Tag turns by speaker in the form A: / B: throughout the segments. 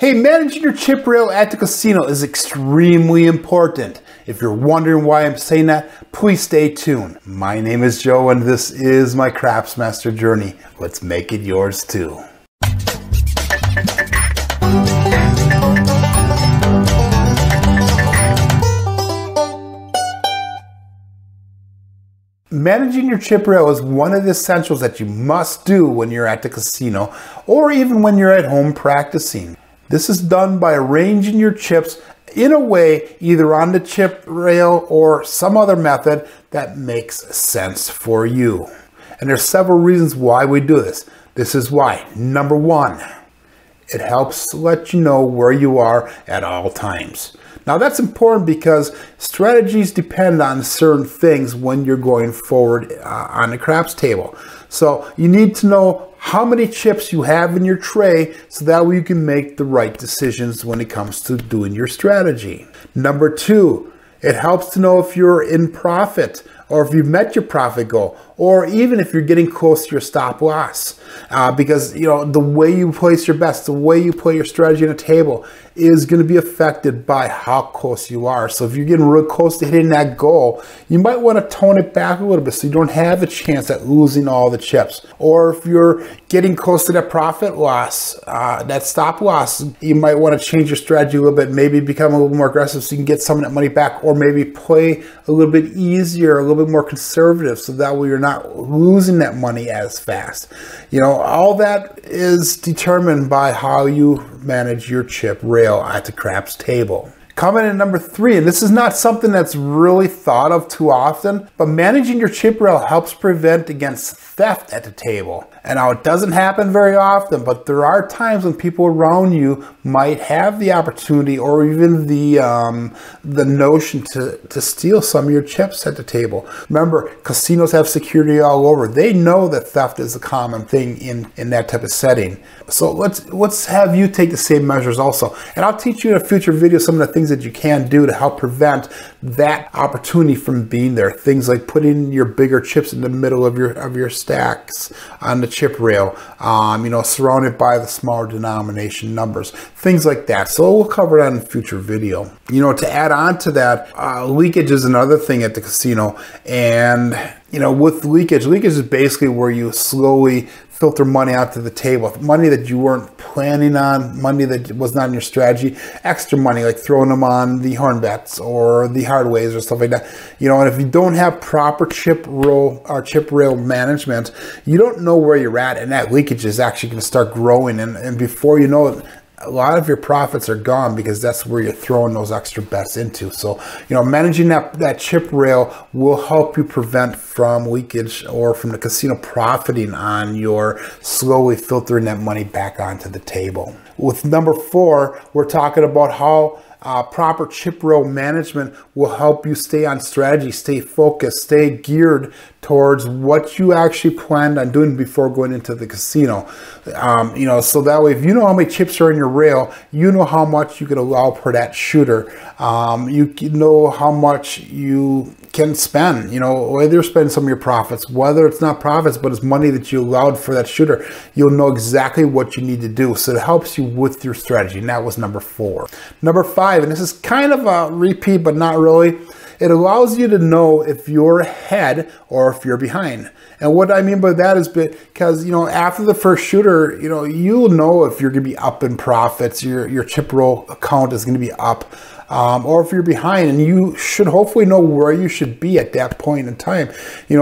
A: Hey, managing your chip rail at the casino is extremely important. If you're wondering why I'm saying that, please stay tuned. My name is Joe and this is my Craftsmaster journey. Let's make it yours too. Managing your chip rail is one of the essentials that you must do when you're at the casino or even when you're at home practicing. This is done by arranging your chips in a way either on the chip rail or some other method that makes sense for you. And there's several reasons why we do this. This is why. Number one, it helps let you know where you are at all times. Now that's important because strategies depend on certain things when you're going forward on the craps table. So you need to know how many chips you have in your tray so that way you can make the right decisions when it comes to doing your strategy. Number two, it helps to know if you're in profit or if you've met your profit goal, or even if you're getting close to your stop loss. Because the way you place your bets, the way you play your strategy on a table is going to be affected by how close you are. So if you're getting real close to hitting that goal, you might want to tone it back a little bit so you don't have a chance at losing all the chips. Or if you're getting close to that profit loss, that stop loss, you might want to change your strategy a little bit, maybe become a little more aggressive so you can get some of that money back, or maybe play a little bit easier, a little bit more conservative so that way you're not losing that money as fast. All that is determined by how you manage your chip rail at the craps table. Coming in number three, and this is not something that's really thought of too often, but managing your chip rail helps prevent against theft at the table. And now it doesn't happen very often, but there are times when people around you might have the opportunity or even the notion to steal some of your chips at the table. Remember, casinos have security all over. They know that theft is a common thing in that type of setting. So let's have you take the same measures also. And I'll teach you in a future video some of the things that you can do to help prevent that opportunity from being there. Things like putting your bigger chips in the middle of your stacks on the chip rail, surrounded by the smaller denomination numbers, things like that. So we'll cover that in a future video. To add on to that, leakage is another thing at the casino. And with leakage is basically where you slowly filter money out to the table, money that you weren't planning on, money that was not in your strategy, extra money like throwing them on the horn bets or the hard ways or stuff like that. And if you don't have proper chip rail management, you don't know where you're at, and that leakage is actually going to start growing, and before you know it, a lot of your profits are gone because that's where you're throwing those extra bets into. So, managing that chip rail will help you prevent from leakage or from the casino profiting on your slowly filtering that money back onto the table. With number four, we're talking about how proper chip rail management will help you stay on strategy, stay focused, stay geared towards what you actually planned on doing before going into the casino. So that way, if you know how many chips are in your rail, you know how much you can allow per that shooter. You know how much you can spend, whether you're spending some of your profits, whether it's not profits, but it's money that you allowed for that shooter, you'll know exactly what you need to do. So it helps you with your strategy. And that was number four. Number five, and this is kind of a repeat, but not really. It allows you to know if you're ahead or if you're behind. And what I mean by that is because, after the first shooter, you'll know if you're going to be up in profits, your chip roll account is going to be up, or if you're behind, and you should hopefully know where you should be at that point in time.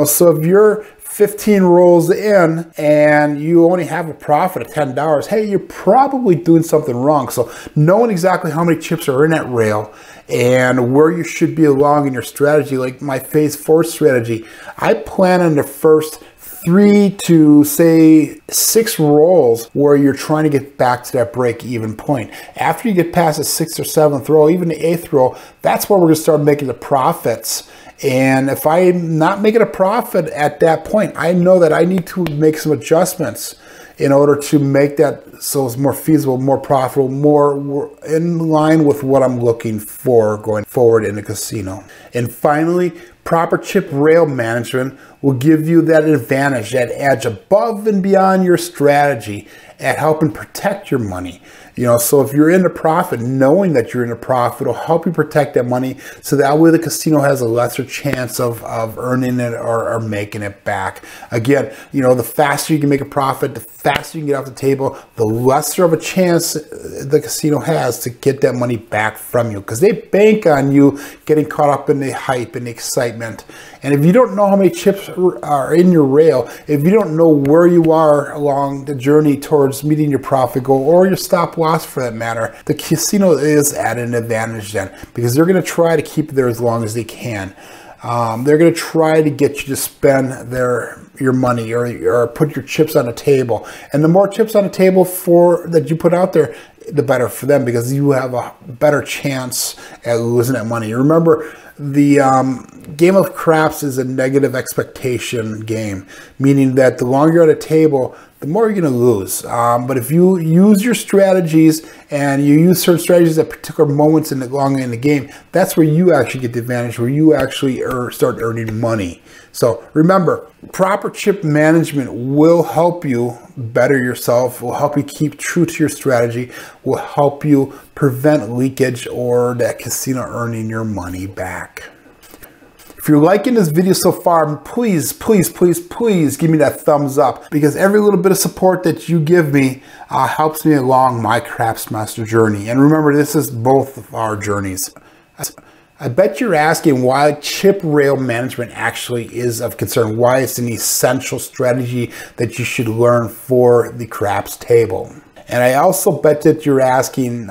A: So if you're 15 rolls in and you only have a profit of $10, hey, you're probably doing something wrong. So knowing exactly how many chips are in that rail and where you should be along in your strategy, like my phase 4 strategy, I plan on the first 3 to say 6 rolls where you're trying to get back to that break-even point. After you get past the 6th or 7th roll, even the 8th roll, that's where we're going to start making the profits. And if I'm not making a profit at that point, I know that I need to make some adjustments in order to make that so it's more feasible, more profitable, more in line with what I'm looking for going forward in the casino. And finally, proper chip rail management will give you that advantage, that edge above and beyond your strategy at helping protect your money. You know, so if you're in a profit, knowing that you're in a profit will help you protect that money, so that way the casino has a lesser chance of earning it or making it back. Again, you know, the faster you can make a profit, the faster you can get off the table, the lesser of a chance the casino has to get that money back from you, because they bank on you getting caught up in the hype and the excitement. And if you don't know how many chips are in your rail, if you don't know where you are along the journey towards meeting your profit goal or your stop loss for that matter, the casino is at an advantage then, because they're going to try to keep it there as long as they can. They're going to try to get you to spend your money or put your chips on the table. And the more chips on the table that you put out there, the better for them, because you have a better chance at losing that money. Remember, the game of craps is a negative expectation game, meaning that the longer you're at a table, the more you're going to lose. But if you use your strategies and you use certain strategies at particular moments in the game, that's where you actually get the advantage, where you actually start earning money. So remember, proper chip management will help you better yourself, will help you keep true to your strategy, will help you prevent leakage or that casino earning your money back. If you're liking this video so far, please, please, please, please give me that thumbs up, because every little bit of support that you give me helps me along my Craps Master journey. And remember, this is both of our journeys. I bet you're asking why chip rail management actually is of concern, why it's an essential strategy that you should learn for the craps table. And I also bet that you're asking,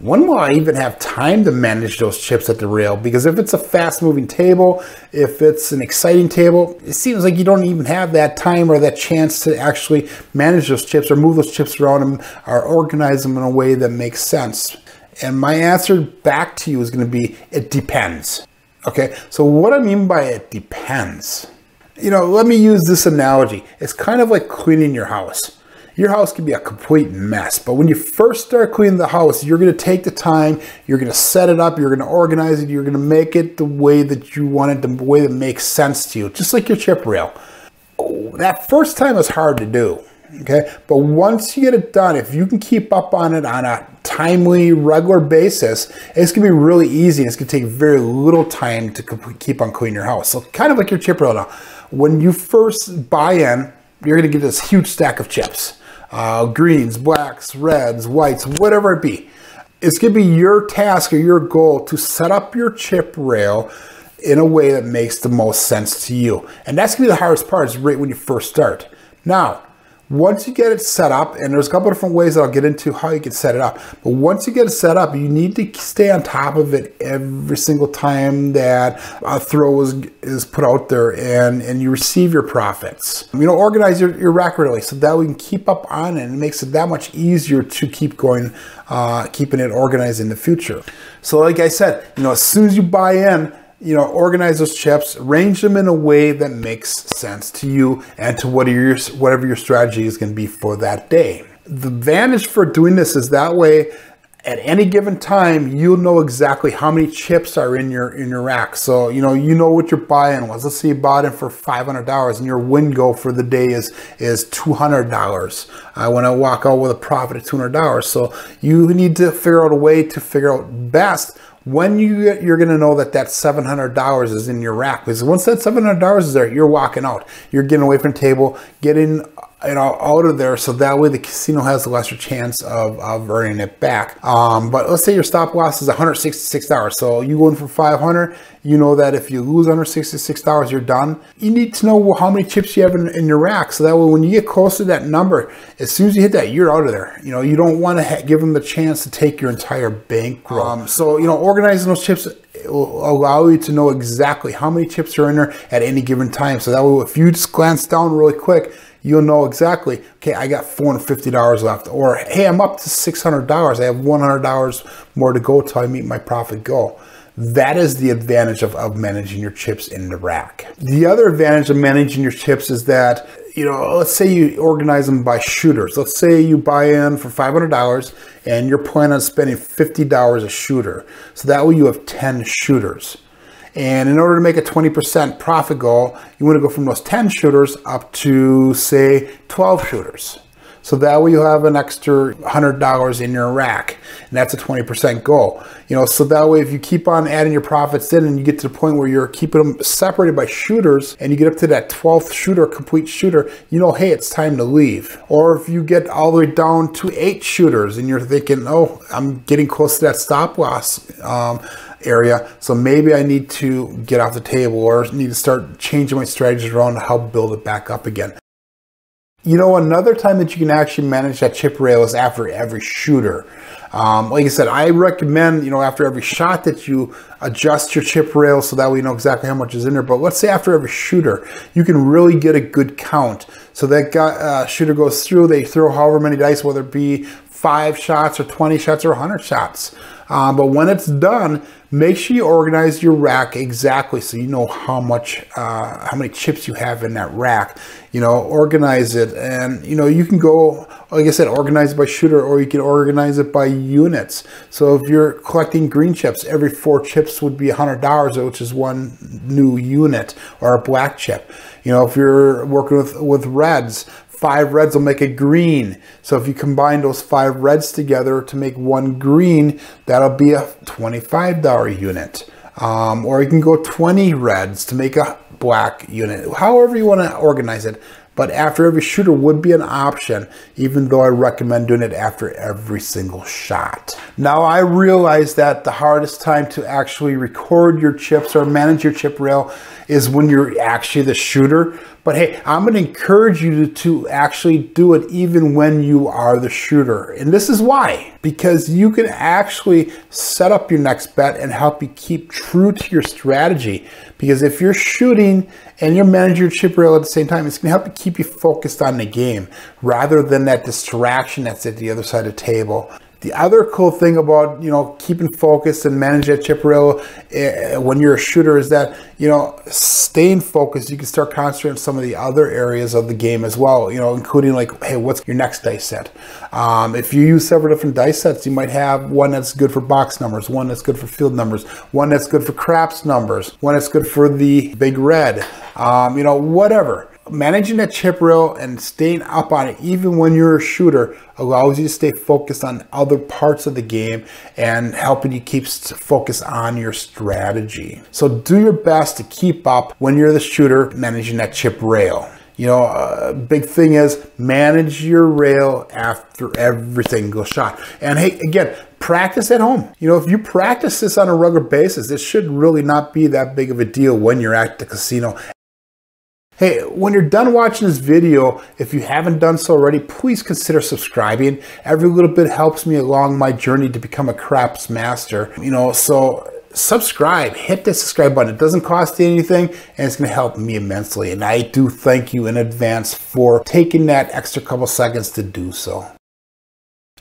A: when will I even have time to manage those chips at the rail? Because if it's a fast-moving table, if it's an exciting table, it seems like you don't even have that time or that chance to actually manage those chips or move those chips around them or organize them in a way that makes sense. And my answer back to you is going to be, it depends. Okay, so what I mean by it depends. You know, let me use this analogy. It's kind of like cleaning your house. Your house can be a complete mess, but when you first start cleaning the house, you're going to take the time, you're going to set it up, you're going to organize it, you're going to make it the way that you want it, the way that makes sense to you, just like your chip rail. That first time is hard to do, okay? But once you get it done, if you can keep up on it on a timely, regular basis, it's going to be really easy. It's going to take very little time to keep on cleaning your house. So kind of like your chip rail now. When you first buy in, you're going to get this huge stack of chips. Greens, blacks, reds, whites, whatever it be. It's going to be your task or your goal to set up your chip rail in a way that makes the most sense to you. And that's going to be the hardest part, is right when you first start. Now, once you get it set up, and there's a couple of different ways that I'll get into how you can set it up, but once you get it set up, you need to stay on top of it every single time that a throw is put out there and you receive your profits. You know, organize your rack really, so that we can keep up on it, and it makes it that much easier to keep going, keeping it organized in the future. So like I said, you know, as soon as you buy in, you know, organize those chips, arrange them in a way that makes sense to you and to whatever your strategy is going to be for that day. The advantage for doing this is that way, at any given time, you'll know exactly how many chips are in your rack. So, you know what your buy-in was. Let's say you bought in for $500 and your win goal for the day is $200. I want to walk out with a profit of $200. So you need to figure out a way to figure out best when you're going to know that $700 is in your rack. Because once that $700 is there, you're walking out. You're getting away from the table, getting out of there, so that way the casino has a lesser chance of earning it back. But let's say your stop loss is $166. So you go in for $500. You know that if you lose $166, you're done. You need to know how many chips you have in your rack, so that way when you get close to that number, as soon as you hit that, you're out of there. You know, you don't want to give them the chance to take your entire bankroll. So, you know, organizing those chips will allow you to know exactly how many chips are in there at any given time. So that way, if you just glance down really quick, you'll know exactly, okay, I got $450 left, or hey, I'm up to $600. I have $100 more to go till I meet my profit goal. That is the advantage of managing your chips in the rack. The other advantage of managing your chips is that, you know, let's say you organize them by shooters. Let's say you buy in for $500 and you're planning on spending $50 a shooter. So that way you have 10 shooters. And in order to make a 20% profit goal, you want to go from those 10 shooters up to, say, 12 shooters. So that way you'll have an extra $100 in your rack, and that's a 20% goal. You know, so that way if you keep on adding your profits in and you get to the point where you're keeping them separated by shooters and you get up to that 12th shooter, complete shooter, you know, hey, it's time to leave. Or if you get all the way down to 8 shooters and you're thinking, oh, I'm getting close to that stop loss area, so maybe I need to get off the table or need to start changing my strategies around to help build it back up again. You know, another time that you can actually manage that chip rail is after every shooter. Like I said, I recommend, you know, after every shot that you adjust your chip rail so that we know exactly how much is in there. But let's say after every shooter, you can really get a good count. So that shooter goes through, they throw however many dice, whether it be 5 shots or 20 shots or 100 shots. But when it's done, make sure you organize your rack exactly so you know how many chips you have in that rack. You know, organize it, and you know, you can go, like I said, organize it by shooter, or you can organize it by units. So if you're collecting green chips, every 4 chips would be $100, which is 1 new unit, or a black chip. You know, if you're working with reds, 5 reds will make a green. So if you combine those 5 reds together to make 1 green, that'll be a $25 unit. Or you can go 20 reds to make a black unit, however you want to organize it. But after every shooter would be an option, even though I recommend doing it after every single shot. Now I realize that the hardest time to actually record your chips or manage your chip rail is when you're actually the shooter. But hey, I'm going to encourage you to actually do it even when you are the shooter. And this is why. Because you can actually set up your next bet and help you keep true to your strategy. Because if you're shooting and you're managing your chip rail at the same time, it's going to help you keep you focused on the game rather than that distraction that's at the other side of the table. The other cool thing about, you know, keeping focused and managing that chip rail when you're a shooter is that, you know, staying focused, you can start concentrating on some of the other areas of the game as well, you know, including like, hey, what's your next dice set? If you use several different dice sets, you might have one that's good for box numbers, one that's good for field numbers, one that's good for craps numbers, one that's good for the big red, you know, whatever. Managing that chip rail and staying up on it, even when you're a shooter, allows you to stay focused on other parts of the game and helping you keep focused on your strategy. So do your best to keep up when you're the shooter managing that chip rail. You know, a big thing is manage your rail after every single shot. And hey, again, practice at home. You know, if you practice this on a regular basis, it should really not be that big of a deal when you're at the casino. Hey, when you're done watching this video, if you haven't done so already, please consider subscribing. Every little bit helps me along my journey to become a craps master. You know, so subscribe, hit the subscribe button. It doesn't cost you anything, and it's going to help me immensely. And I do thank you in advance for taking that extra couple seconds to do so.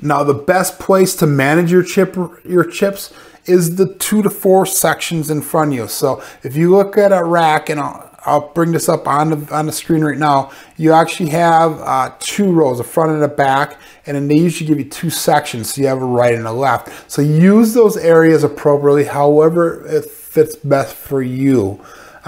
A: Now, the best place to manage your chips is the 2 to 4 sections in front of you. So if you look at a rack, and I'll bring this up on the screen right now, you actually have 2 rows, the front and the back, and then they usually give you 2 sections, so you have a right and a left. So use those areas appropriately, however it fits best for you.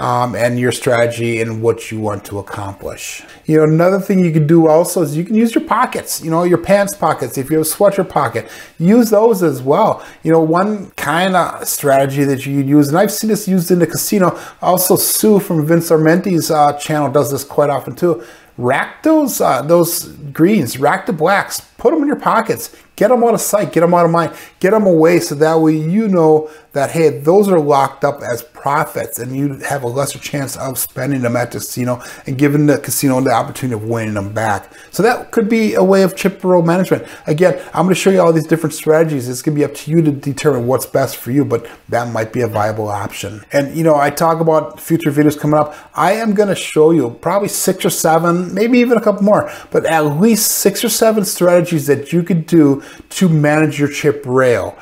A: And your strategy and what you want to accomplish. You know, another thing you can do also is you can use your pockets, you know, your pants pockets. If you have a sweatshirt pocket, use those as well. You know, one kind of strategy that you use, and I've seen this used in the casino, also Sue from Vince Armenti's channel does this quite often too. Rack those greens, rack the blacks, put them in your pockets, get them out of sight, get them out of mind, get them away so that way you know that, hey, those are locked up as profits and you have a lesser chance of spending them at the casino and giving the casino the opportunity of winning them back. So that could be a way of chip roll management. Again, I'm going to show you all these different strategies. It's going to be up to you to determine what's best for you, but that might be a viable option. And you know, I talk about future videos coming up. I am going to show you probably 6 or 7, maybe even a couple more, but at least 6 or 7 strategies that you could do to manage your chip rail.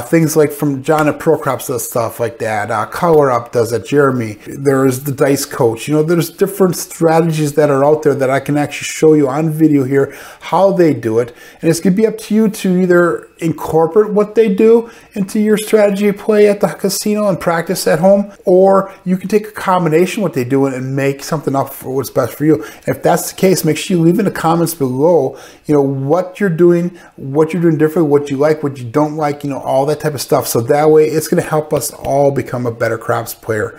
A: Things like from John at ProCrops does stuff like that. Color Up does it. Jeremy. There's the Dice Coach. You know, there's different strategies that are out there that I can actually show you on video here how they do it. And it's going to be up to you to either incorporate what they do into your strategy of play at the casino and practice at home, or you can take a combination of what they do and make something up for what's best for you. And if that's the case, make sure you leave in the comments below, what you're doing differently, what you like, what you don't like, all that type of stuff. So that way it's going to help us all become a better craps player.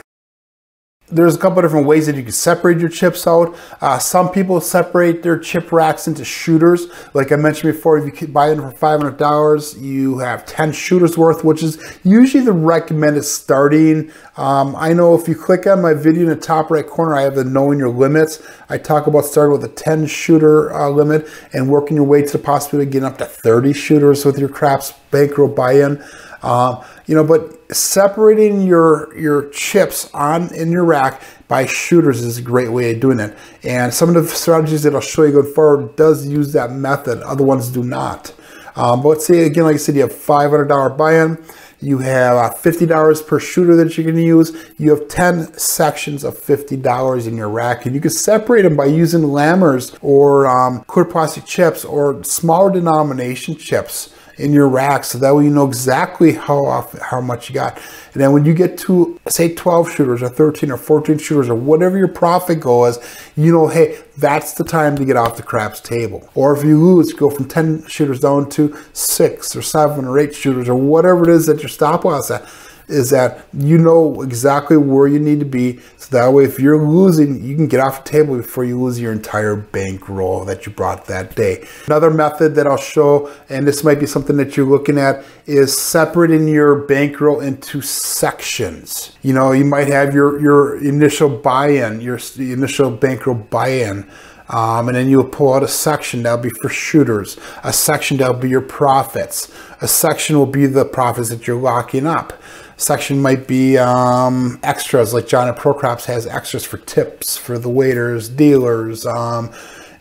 A: There's a couple of different ways that you can separate your chips out. Some people separate their chip racks into shooters. Like I mentioned before, if you buy them for $500, you have 10 shooters worth, which is usually the recommended starting. I know if you click on my video in the top right corner, I have the knowing your limits. I talk about starting with a 10 shooter limit and working your way to the possibility of getting up to 30 shooters with your craps bankroll buy-in. But separating your chips in your rack by shooters is a great way of doing it. And some of the strategies that I'll show you going forward does use that method. Other ones do not. But let's say, again, like I said, you have $500 buy-in. You have $50 per shooter that you're going to use. You have 10 sections of $50 in your rack, and you can separate them by using lammers or clear plastic chips or smaller denomination chips in your rack, so that way you know exactly how much you got. And then when you get to, say, 12 shooters or 13 or 14 shooters or whatever your profit goal is, hey, that's the time to get off the craps table. Or if you lose, go from 10 shooters down to 6 or 7 or 8 shooters or whatever it is that your stop loss is that you know exactly where you need to be, so that way if you're losing, you can get off the table before you lose your entire bankroll that you brought that day. Another method that I'll show, and this might be something that you're looking at, is separating your bankroll into sections. You might have your initial buy-in, your initial bankroll buy-in. And then you'll pull out a section that'll be for shooters, a section that'll be your profits, a section will be the profits that you're locking up. Section might be extras, like John at Pro Craps has extras for tips for the waiters, dealers,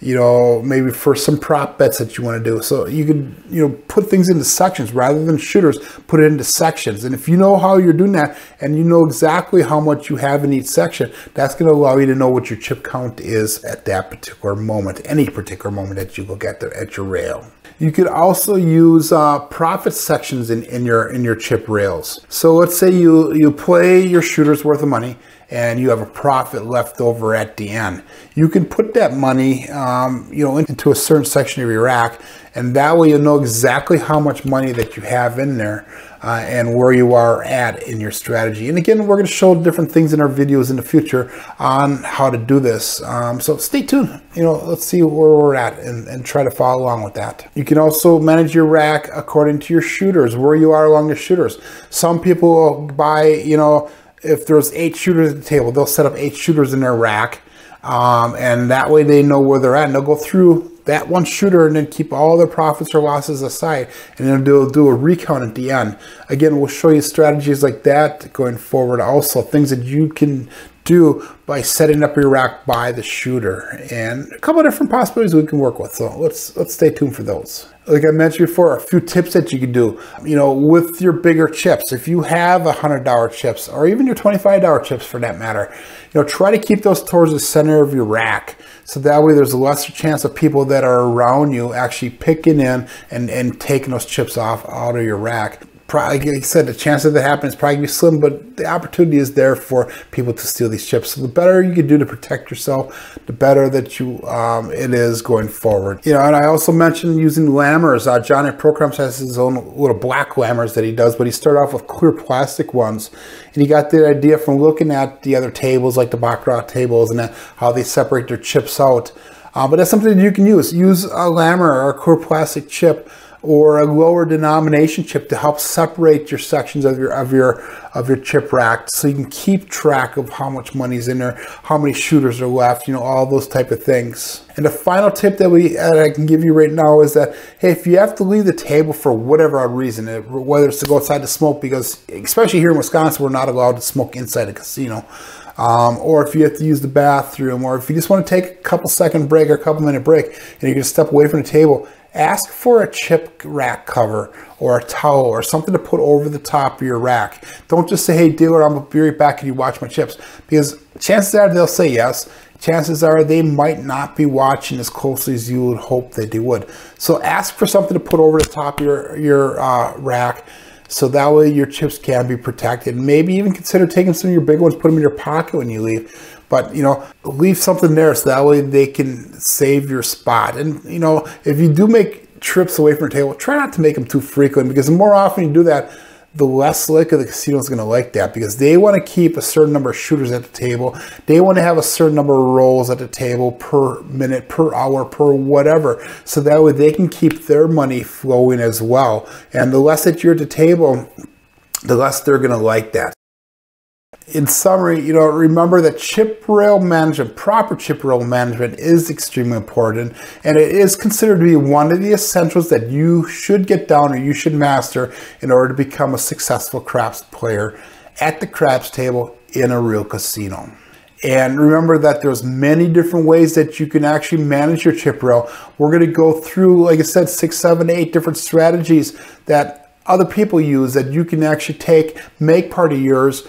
A: maybe for some prop bets that you want to do. So you can, put things into sections rather than shooters, put it into sections. And if you know how you're doing that and you know exactly how much you have in each section, that's going to allow you to know what your chip count is at that particular moment, any particular moment that you look at your rail. You could also use profit sections in your chip rails. So let's say you play your shooters worth of money and you have a profit left over at the end. You can put that money into a certain section of your rack, and that way you'll know exactly how much money that you have in there and where you are at in your strategy. And again, we're going to show different things in our videos in the future on how to do this. So stay tuned. Let's see where we're at and try to follow along with that. You can also manage your rack according to your shooters, where you are along your shooters. Some people will buy, if there's 8 shooters at the table, they'll set up 8 shooters in their rack. And that way they know where they're at, and they'll go through that one shooter and then keep all their profits or losses aside, and then they'll do a recount at the end. Again, we'll show you strategies like that going forward. Also, things that you can do by setting up your rack by the shooter, and a couple of different possibilities we can work with. So let's stay tuned for those. Like I mentioned before, a few tips that you can do, with your bigger chips. If you have $100 chips, or even your $25 chips for that matter, try to keep those towards the center of your rack. So that way there's a lesser chance of people that are around you actually picking in and taking those chips out of your rack. Like I said, the chance of that happening is probably slim, but the opportunity is there for people to steal these chips. So the better you can do to protect yourself, the better that it is going forward. And I also mentioned using lammers. John at Pro Craps has his own little black lammers that he does, but he started off with clear plastic ones. And he got the idea from looking at the other tables, like the baccarat tables, and how they separate their chips out. But that's something that you can use. Use a lammer or a clear plastic chip, or a lower denomination chip to help separate your sections of your chip rack, so you can keep track of how much money's in there, how many shooters are left, all those type of things. And the final tip that I can give you right now is that, hey, if you have to leave the table for whatever reason, whether it's to go outside to smoke, because especially here in Wisconsin, we're not allowed to smoke inside a casino. or if you have to use the bathroom, or if you just want to take a couple-second break or a couple-minute break and you can step away from the table, ask for a chip rack cover or a towel or something to put over the top of your rack. Don't just say, hey dealer, I'm gonna be right back, can you watch my chips? Because chances are they'll say yes. Chances are they might not be watching as closely as you would hope that they would. So ask for something to put over the top of your rack, so that way your chips can be protected. Maybe even consider taking some of your big ones, put them in your pocket when you leave. But, you know, leave something there so that way they can save your spot. And, you know, if you do make trips away from your table, try not to make them too frequent, because the more often you do that, the less likely the casino is going to like that, because they want to keep a certain number of shooters at the table. They want to have a certain number of rolls at the table per minute, per hour, per whatever, so that way they can keep their money flowing as well. And the less that you're at the table, the less they're going to like that. In summary, you know, remember that chip rail management, proper chip rail management is extremely important, and it is considered to be one of the essentials that you should get down or you should master in order to become a successful craps player at the craps table in a real casino. And remember that there's many different ways that you can actually manage your chip rail. We're going to go through, like I said, 6, 7, 8 different strategies that other people use that you can actually take, make part of yours,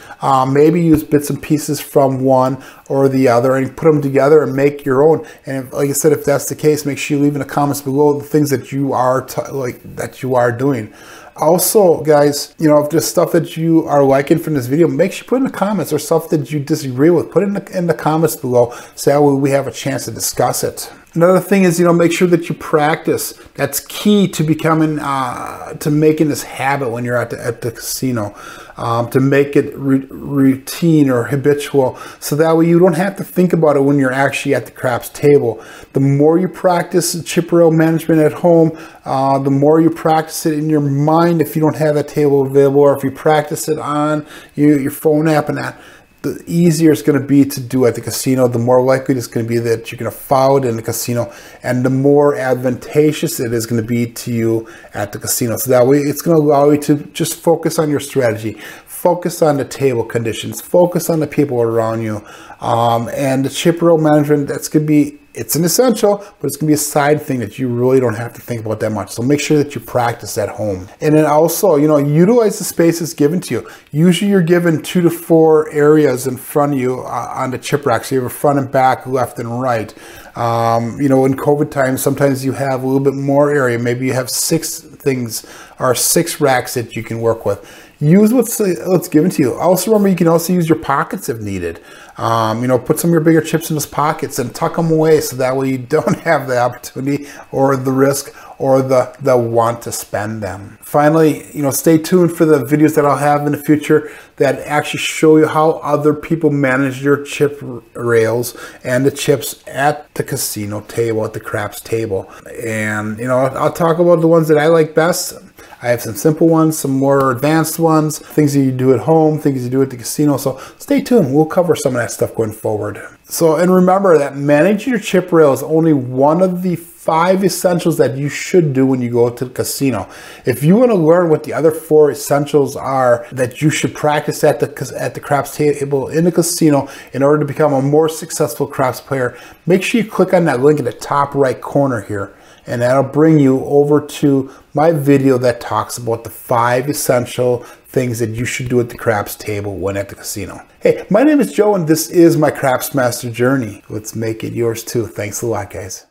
A: maybe use bits and pieces from one or the other and put them together and make your own. And if, like I said, if that's the case, make sure you leave in the comments below the things that you are doing. Also, guys, you know, if there's stuff that you are liking from this video, make sure you put in the comments, or stuff that you disagree with, put it in the comments below, so that way we have a chance to discuss it. Another thing is, you know, make sure that you practice. That's key to becoming, to making this habit when you're at the casino, to make it routine or habitual, so that way you don't have to think about it when you're actually at the craps table. The more you practice chip rail management at home, the more you practice it in your mind if you don't have that table available, or if you practice it on your phone app and that, the easier it's going to be to do at the casino, the more likely it's going to be that you're going to follow it in the casino, and the more advantageous it is going to be to you at the casino. So that way it's going to allow you to just focus on your strategy, focus on the table conditions, focus on the people around you, and the chip rail management, that's going to be, it's an essential, but it's going to be a side thing that you really don't have to think about that much. So make sure that you practice at home. And then also, you know, utilize the spaces given to you. Usually you're given 2 to 4 areas in front of you on the chip rack. So you have a front and back, left and right. You know, in COVID times, sometimes you have a little bit more area. Maybe you have 6 things or 6 racks that you can work with. Use what's given to you. Also remember, you can also use your pockets if needed. You know, put some of your bigger chips in those pockets and tuck them away, so that way you don't have the opportunity or the risk or the want to spend them. Finally, you know, stay tuned for the videos that I'll have in the future that actually show you how other people manage your chip rails and the chips at the casino table, at the craps table. And, you know, I'll talk about the ones that I like best. I have some simple ones, some more advanced ones, things that you do at home, things you do at the casino. So stay tuned. We'll cover some of that stuff going forward. So, and remember that managing your chip rail is only one of the 5 essentials that you should do when you go to the casino. If you want to learn what the other 4 essentials are that you should practice at the craps table in the casino in order to become a more successful craps player, make sure you click on that link in the top right corner here, and that'll bring you over to my video that talks about the 5 essential things that you should do at the craps table when at the casino. Hey, my name is Joe, and this is my Craps Master Journey. Let's make it yours too. Thanks a lot, guys.